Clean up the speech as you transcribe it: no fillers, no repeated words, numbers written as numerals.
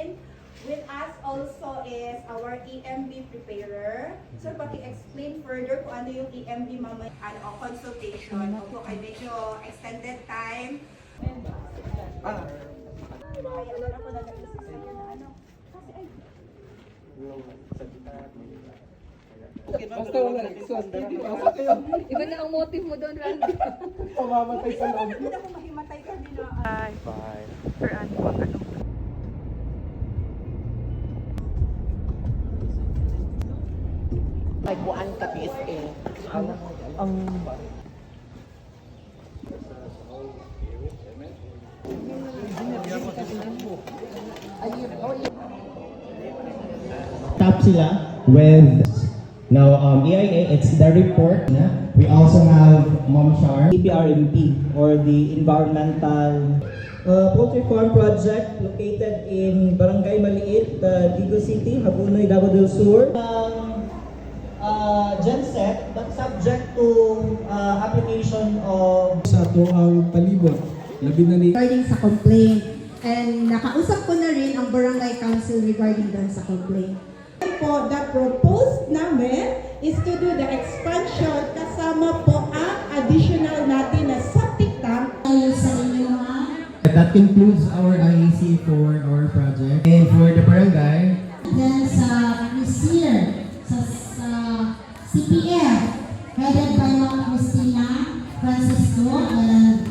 natin. With us also is our EMB preparer. So, paki-explain further kung ano yung EMB mamaya, consultation. Opo, kay medyo extended time. Kaya alam ako na naisip sa'yo na ano. Kasi ay, Basta wala exhaust, hindi pasok kayo. Iba na ang motive mo doon, Randy. Pamamatay sa loob. hindi ako mahimatay ka din. Bye. For ano po, ano. May buwan ka PSA. Ang Tap sila with now EIA, it's the report. We also have MomShar, EPRMP, or the Environmental Poultry Farm Project located in Barangay Maliit, Digo City, Hagonoy, Davao del Sur. Genset, but subject to application of Sa to ang palibot. Labi na ni regarding sa complaint. And nakausap ko na rin ang barangay council regarding doon sa complaint. Po, the proposed namin is to do the expansion kasama po ang additional natin na septic tank. Ayun sa inyo ha. that concludes our IAC for our project. And for the barangay, Then sa Christier, sa CPF, headed by Ma'am Christina Francisco and